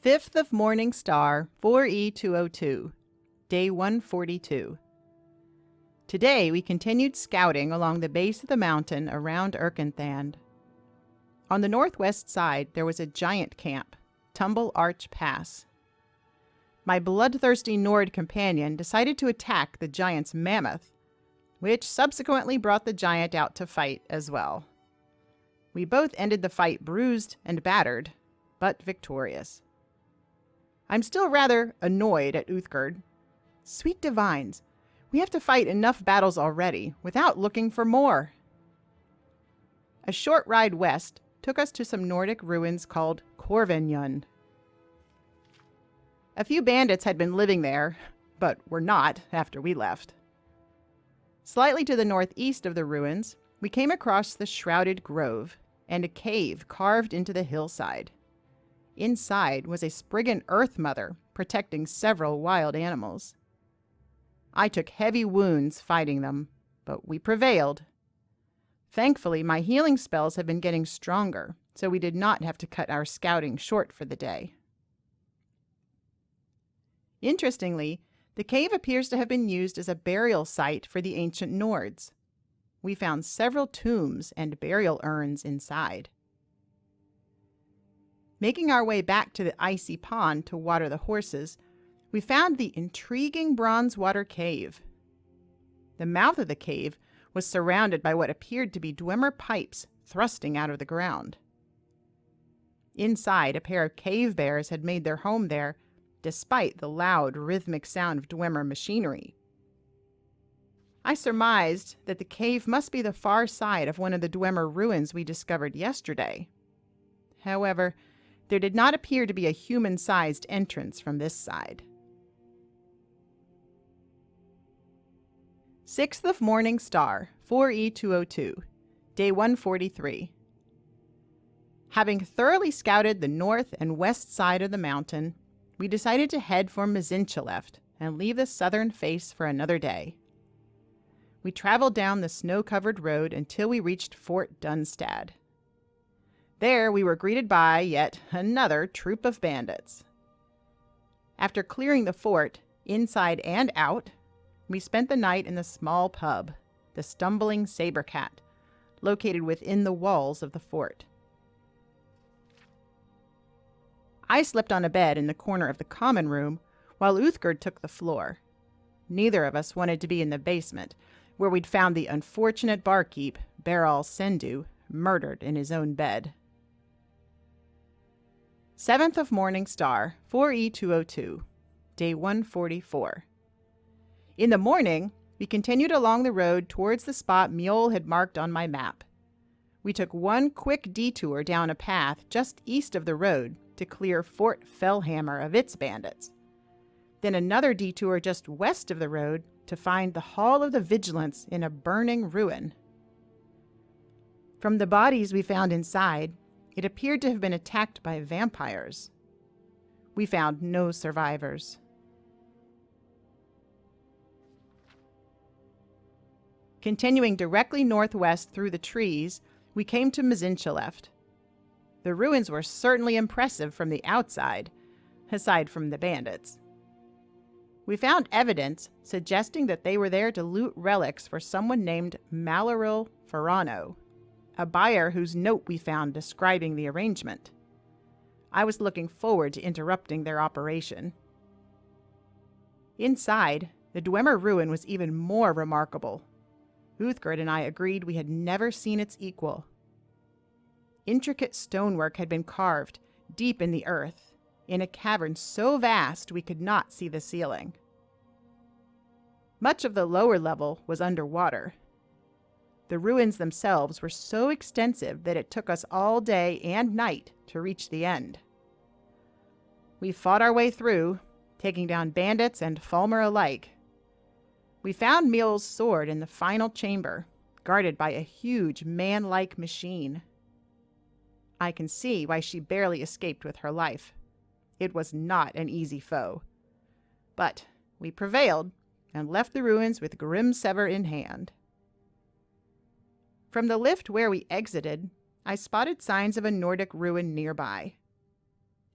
5th of Morning Star, 4E202, Day 142. Today we continued scouting along the base of the mountain around Erkenthand. On the northwest side there was a giant camp, Tumble Arch Pass. My bloodthirsty Nord companion decided to attack the giant's mammoth, which subsequently brought the giant out to fight as well. We both ended the fight bruised and battered, but victorious. I'm still rather annoyed at Uthgerd. Sweet divines, we have to fight enough battles already without looking for more. A short ride west took us to some Nordic ruins called Korvenjund. A few bandits had been living there, but were not after we left. Slightly to the northeast of the ruins, we came across the Shrouded Grove and a cave carved into the hillside. Inside was a Spriggan Earth Mother protecting several wild animals. I took heavy wounds fighting them, but we prevailed. Thankfully, my healing spells have been getting stronger, so we did not have to cut our scouting short for the day. Interestingly, the cave appears to have been used as a burial site for the ancient Nords. We found several tombs and burial urns inside. Making our way back to the icy pond to water the horses, we found the intriguing Bronzewater Cave. The mouth of the cave was surrounded by what appeared to be Dwemer pipes thrusting out of the ground. Inside, a pair of cave bears had made their home there, despite the loud, rhythmic sound of Dwemer machinery. I surmised that the cave must be the far side of one of the Dwemer ruins we discovered yesterday. However, there did not appear to be a human-sized entrance from this side. 6th of Morning Star, 4E202, Day 143. Having thoroughly scouted the north and west side of the mountain, we decided to head for Mazinchileft and leave the southern face for another day. We traveled down the snow-covered road until we reached Fort Dunstad. There we were greeted by yet another troop of bandits. After clearing the fort, inside and out, we spent the night in the small pub, the Stumbling Sabercat, located within the walls of the fort. I slept on a bed in the corner of the common room, while Uthgerd took the floor. Neither of us wanted to be in the basement, where we'd found the unfortunate barkeep, Beral Sendu, murdered in his own bed. 7th of Morning Star, 4E202, Day 144. In the morning, we continued along the road towards the spot Mjol had marked on my map. We took one quick detour down a path just east of the road to clear Fort Fellhammer of its bandits. Then another detour just west of the road to find the Hall of the Vigilance in a burning ruin. From the bodies we found inside, it appeared to have been attacked by vampires. We found no survivors. Continuing directly northwest through the trees, we came to Mazinchileft. The ruins were certainly impressive from the outside, aside from the bandits. We found evidence suggesting that they were there to loot relics for someone named Malaril Ferrano, a buyer whose note we found describing the arrangement. I was looking forward to interrupting their operation. Inside, the Dwemer ruin was even more remarkable. Uthgerd and I agreed we had never seen its equal. Intricate stonework had been carved deep in the earth, in a cavern so vast we could not see the ceiling. Much of the lower level was underwater. The ruins themselves were so extensive that it took us all day and night to reach the end. We fought our way through, taking down bandits and Falmer alike. We found Mjol's sword in the final chamber, guarded by a huge man-like machine. I can see why she barely escaped with her life. It was not an easy foe. But we prevailed and left the ruins with Grimsever in hand. From the lift where we exited, I spotted signs of a Nordic ruin nearby.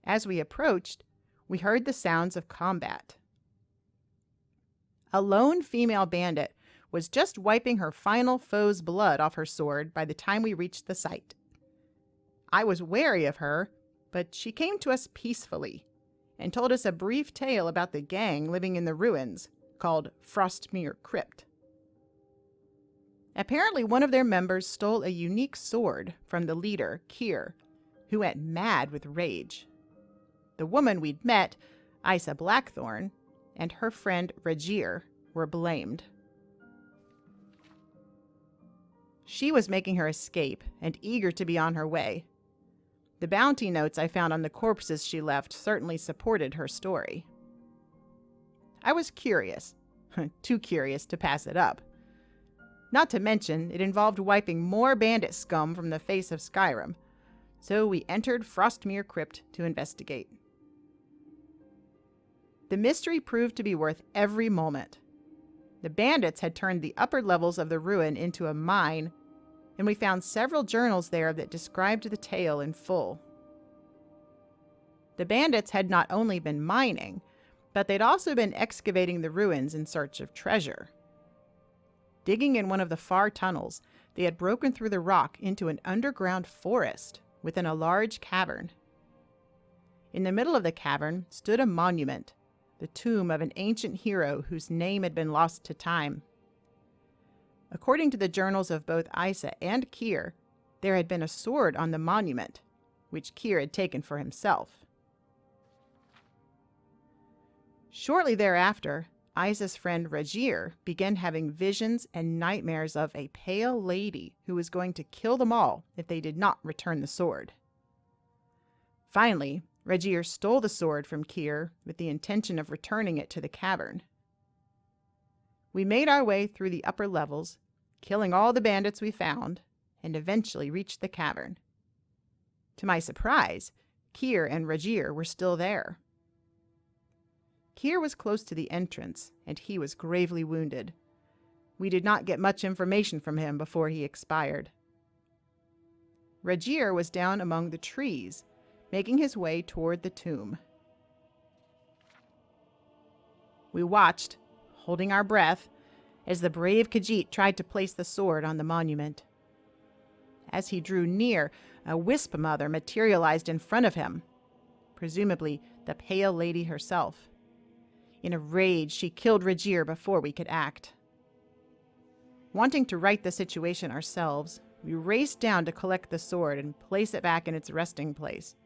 As we approached, we heard the sounds of combat. A lone female bandit was just wiping her final foe's blood off her sword by the time we reached the site. I was wary of her, but she came to us peacefully and told us a brief tale about the gang living in the ruins called Frostmere Crypt. Apparently, one of their members stole a unique sword from the leader, Kyr, who went mad with rage. The woman we'd met, Isa Blackthorn, and her friend Regir were blamed. She was making her escape and eager to be on her way. The bounty notes I found on the corpses she left certainly supported her story. I was curious, too curious to pass it up. Not to mention, it involved wiping more bandit scum from the face of Skyrim, so we entered Frostmere Crypt to investigate. The mystery proved to be worth every moment. The bandits had turned the upper levels of the ruin into a mine, and we found several journals there that described the tale in full. The bandits had not only been mining, but they'd also been excavating the ruins in search of treasure. Digging in one of the far tunnels, they had broken through the rock into an underground forest within a large cavern. In the middle of the cavern stood a monument, the tomb of an ancient hero whose name had been lost to time. According to the journals of both Isa and Kyr, there had been a sword on the monument, which Kyr had taken for himself. Shortly thereafter, Isa's friend Regir began having visions and nightmares of a pale lady who was going to kill them all if they did not return the sword. Finally, Regir stole the sword from Kyr with the intention of returning it to the cavern. We made our way through the upper levels, killing all the bandits we found, and eventually reached the cavern. To my surprise, Kyr and Regir were still there. Kyr was close to the entrance, and he was gravely wounded. We did not get much information from him before he expired. Regir was down among the trees, making his way toward the tomb. We watched, holding our breath, as the brave Khajiit tried to place the sword on the monument. As he drew near, a wisp mother materialized in front of him, presumably the pale lady herself. In a rage, she killed Regir before we could act. Wanting to right the situation ourselves, we raced down to collect the sword and place it back in its resting place.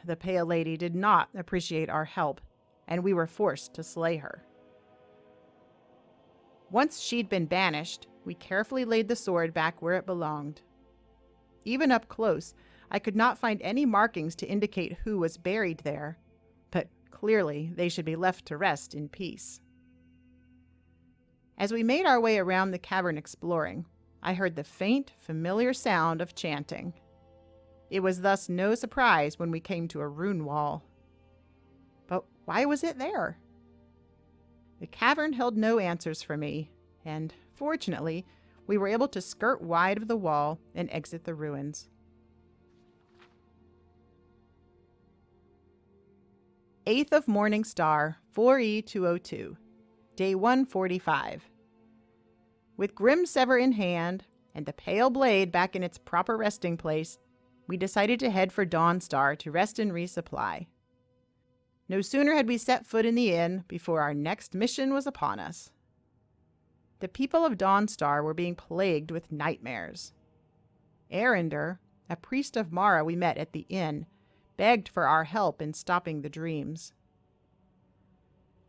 The pale lady did not appreciate our help, and we were forced to slay her. Once she'd been banished, we carefully laid the sword back where it belonged. Even up close, I could not find any markings to indicate who was buried there, but clearly they should be left to rest in peace. As we made our way around the cavern exploring, I heard the faint, familiar sound of chanting. It was thus no surprise when we came to a rune wall. But why was it there? The cavern held no answers for me, and fortunately, we were able to skirt wide of the wall and exit the ruins. 8th of Morning Star, 4E202, Day 145. With Grimsever in hand, and the pale blade back in its proper resting place, we decided to head for Dawnstar to rest and resupply. No sooner had we set foot in the inn before our next mission was upon us. The people of Dawnstar were being plagued with nightmares. Arender, a priest of Mara we met at the inn, begged for our help in stopping the dreams.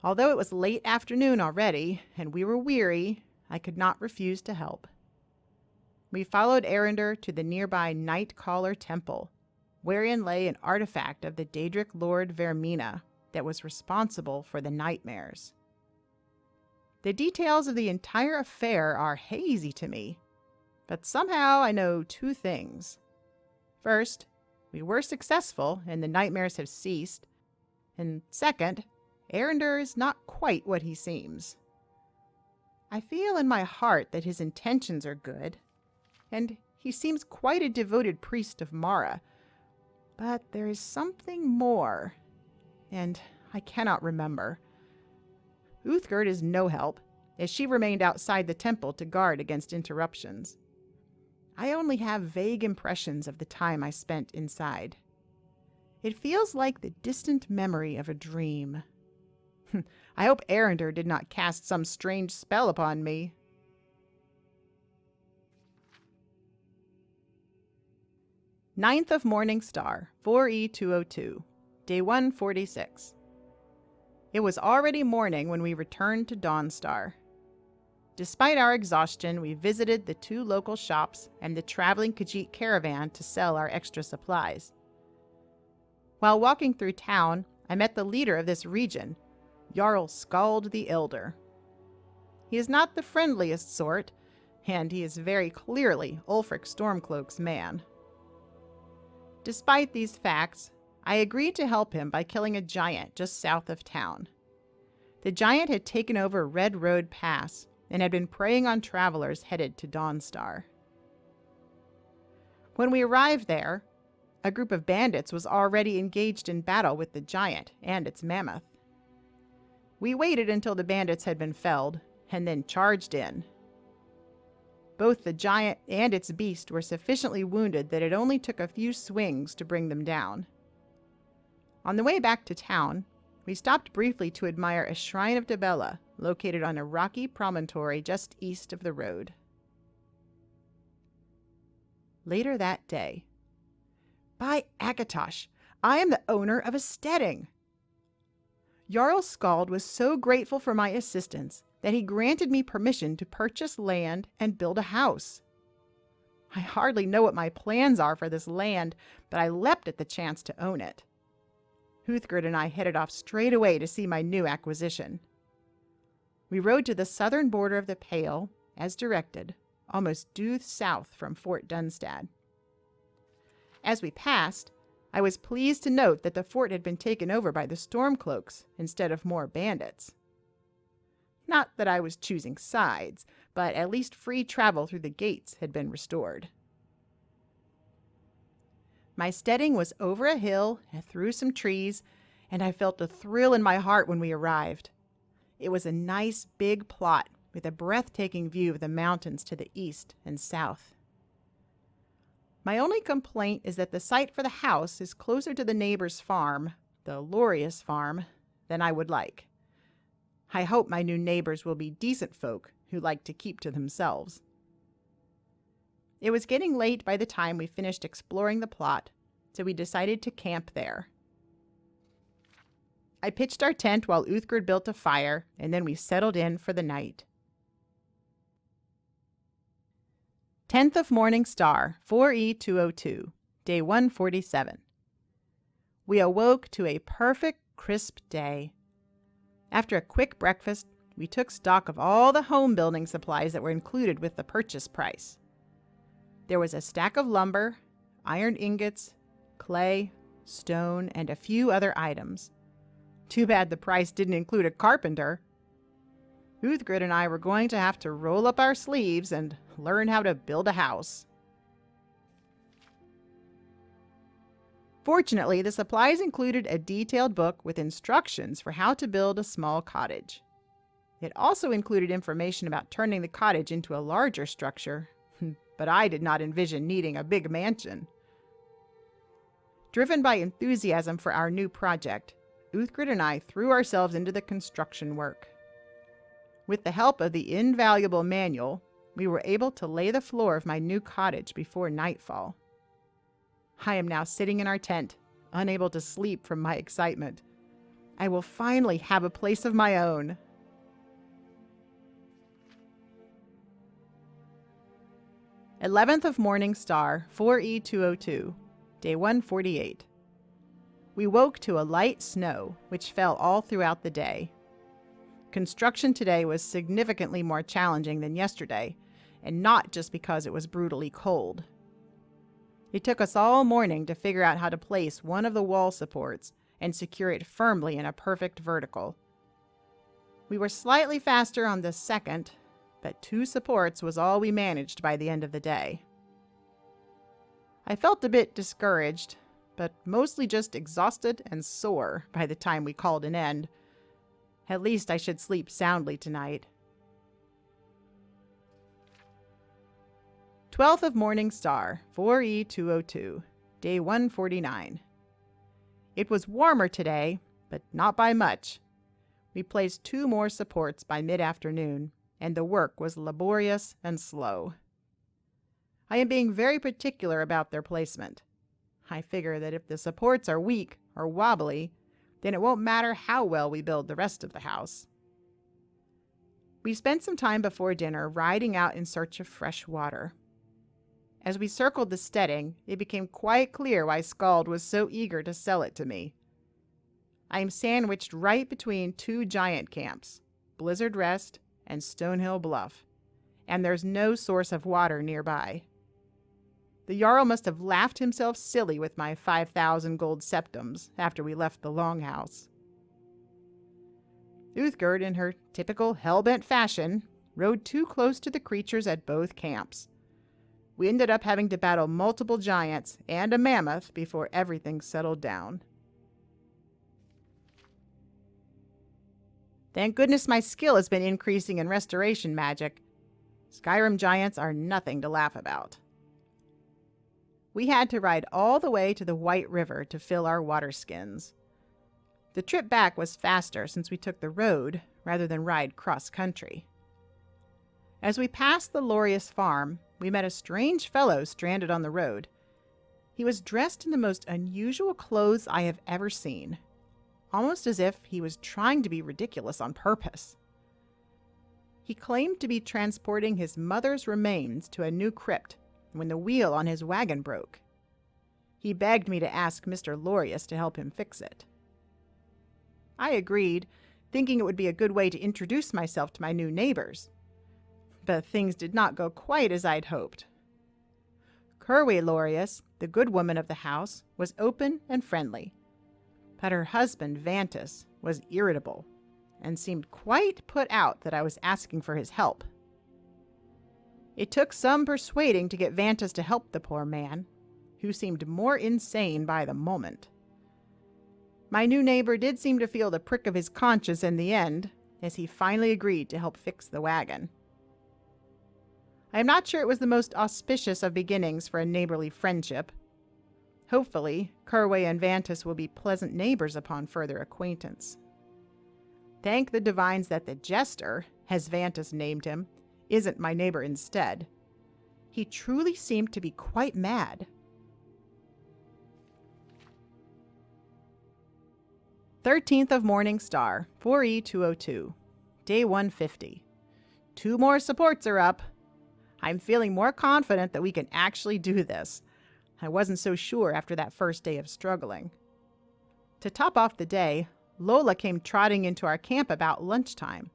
Although it was late afternoon already, and we were weary, I could not refuse to help. We followed Arender to the nearby Nightcaller Temple, wherein lay an artifact of the Daedric Lord Vermina that was responsible for the nightmares. The details of the entire affair are hazy to me, but somehow I know two things. First, we were successful and the nightmares have ceased, and second, Arender is not quite what he seems. I feel in my heart that his intentions are good, and he seems quite a devoted priest of Mara, But there is something more, and I cannot remember. Uthgerd is no help, as she remained outside the temple to guard against interruptions. I only have vague impressions of the time I spent inside. It feels like the distant memory of a dream. I hope Arender did not cast some strange spell upon me. Ninth of Morning Star, 4E202, Day 146. It was already morning when we returned to Dawnstar. Despite our exhaustion, we visited the 2 local shops and the traveling Khajiit caravan to sell our extra supplies. While walking through town, I met the leader of this region, Jarl Skald the Elder. He is not the friendliest sort, and he is very clearly Ulfric Stormcloak's man. Despite these facts, I agreed to help him by killing a giant just south of town. The giant had taken over Red Road Pass and had been preying on travelers headed to Dawnstar. When we arrived there, a group of bandits was already engaged in battle with the giant and its mammoth. We waited until the bandits had been felled, and then charged in. Both the giant and its beast were sufficiently wounded that it only took a few swings to bring them down. On the way back to town, we stopped briefly to admire a shrine of Dibella located on a rocky promontory just east of the road. Later that day. By Akatosh, I am the owner of a steading! Jarl Skald was so grateful for my assistance that he granted me permission to purchase land and build a house. I hardly know what my plans are for this land, but I leapt at the chance to own it. Uthgerd and I headed off straight away to see my new acquisition. We rode to the southern border of the Pale, as directed, almost due south from Fort Dunstad. As we passed, I was pleased to note that the fort had been taken over by the Stormcloaks instead of more bandits. Not that I was choosing sides, but at least free travel through the gates had been restored. My steading was over a hill and through some trees, and I felt a thrill in my heart when we arrived. It was a nice big plot with a breathtaking view of the mountains to the east and south. My only complaint is that the site for the house is closer to the neighbor's farm, the Lorius farm, than I would like. I hope my new neighbors will be decent folk who like to keep to themselves. It was getting late by the time we finished exploring the plot, so we decided to camp there. I pitched our tent while Uthgerd built a fire, and then we settled in for the night. 10th of Morning Star, 4E202, Day 147. We awoke to a perfect, crisp day. After a quick breakfast, we took stock of all the home building supplies that were included with the purchase price. There was a stack of lumber, iron ingots, clay, stone, and a few other items. Too bad the price didn't include a carpenter. Uthgerd and I were going to have to roll up our sleeves and learn how to build a house. Fortunately, the supplies included a detailed book with instructions for how to build a small cottage. It also included information about turning the cottage into a larger structure, but I did not envision needing a big mansion. Driven by enthusiasm for our new project, Uthgerd and I threw ourselves into the construction work. With the help of the invaluable manual, we were able to lay the floor of my new cottage before nightfall. I am now sitting in our tent, unable to sleep from my excitement. I will finally have a place of my own. Eleventh of Morning Star, 4E202, Day 148. We woke to a light snow, which fell all throughout the day. Construction today was significantly more challenging than yesterday, and not just because it was brutally cold. It took us all morning to figure out how to place one of the wall supports and secure it firmly in a perfect vertical. We were slightly faster on the second, but 2 supports was all we managed by the end of the day. I felt a bit discouraged, but mostly just exhausted and sore by the time we called an end. At least I should sleep soundly tonight. 12th of Morning Star, 4E202, day 149. It was warmer today, but not by much. We placed 2 more supports by mid-afternoon, and the work was laborious and slow. I am being very particular about their placement. I figure that if the supports are weak or wobbly, then it won't matter how well we build the rest of the house. We spent some time before dinner riding out in search of fresh water. As we circled the steading, it became quite clear why Skald was so eager to sell it to me. I am sandwiched right between 2 giant camps, Blizzard Rest and Stonehill Bluff, and there's no source of water nearby. The Jarl must have laughed himself silly with my 5,000 gold septums after we left the Longhouse. Uthgerd, in her typical hell-bent fashion, rode too close to the creatures at both camps. We ended up having to battle multiple giants and a mammoth before everything settled down. Thank goodness my skill has been increasing in restoration magic. Skyrim giants are nothing to laugh about. We had to ride all the way to the White River to fill our water skins. The trip back was faster since we took the road rather than ride cross-country. As we passed the Lorius farm, we met a strange fellow stranded on the road. He was dressed in the most unusual clothes I have ever seen, almost as if he was trying to be ridiculous on purpose. He claimed to be transporting his mother's remains to a new crypt when the wheel on his wagon broke. He begged me to ask Mr. Lorius to help him fix it. I agreed, thinking it would be a good way to introduce myself to my new neighbors. But things did not go quite as I'd hoped. Curwe Lorius, the good woman of the house, was open and friendly, but her husband, Vantus, was irritable and seemed quite put out that I was asking for his help. It took some persuading to get Vantus to help the poor man, who seemed more insane by the moment. My new neighbor did seem to feel the prick of his conscience in the end, as he finally agreed to help fix the wagon. I am not sure it was the most auspicious of beginnings for a neighborly friendship. Hopefully, Curwe and Vantus will be pleasant neighbors upon further acquaintance. Thank the divines that the Jester, as Vantus named him, isn't my neighbor instead. He truly seemed to be quite mad. 13th of Morning Star, 4E202, day 150. 2 more supports are up. I'm feeling more confident that we can actually do this. I wasn't so sure after that first day of struggling. To top off the day, Lola came trotting into our camp about lunchtime.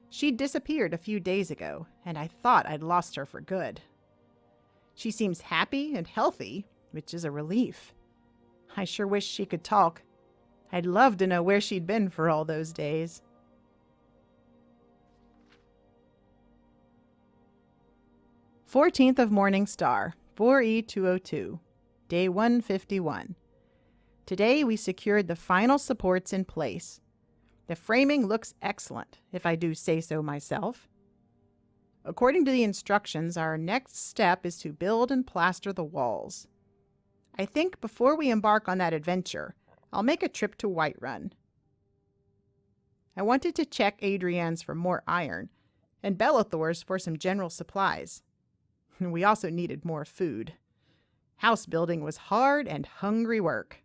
She'd disappeared a few days ago, and I thought I'd lost her for good. She seems happy and healthy, which is a relief. I sure wish she could talk. I'd love to know where she'd been for all those days. Fourteenth of Morning Star, 4E202, day 151. Today we secured the final supports in place. The framing looks excellent, if I do say so myself. According to the instructions, our next step is to build and plaster the walls. I think before we embark on that adventure, I'll make a trip to Whiterun. I wanted to check Adrian's for more iron, and Bellathor's for some general supplies. We also needed more food. House building was hard and hungry work.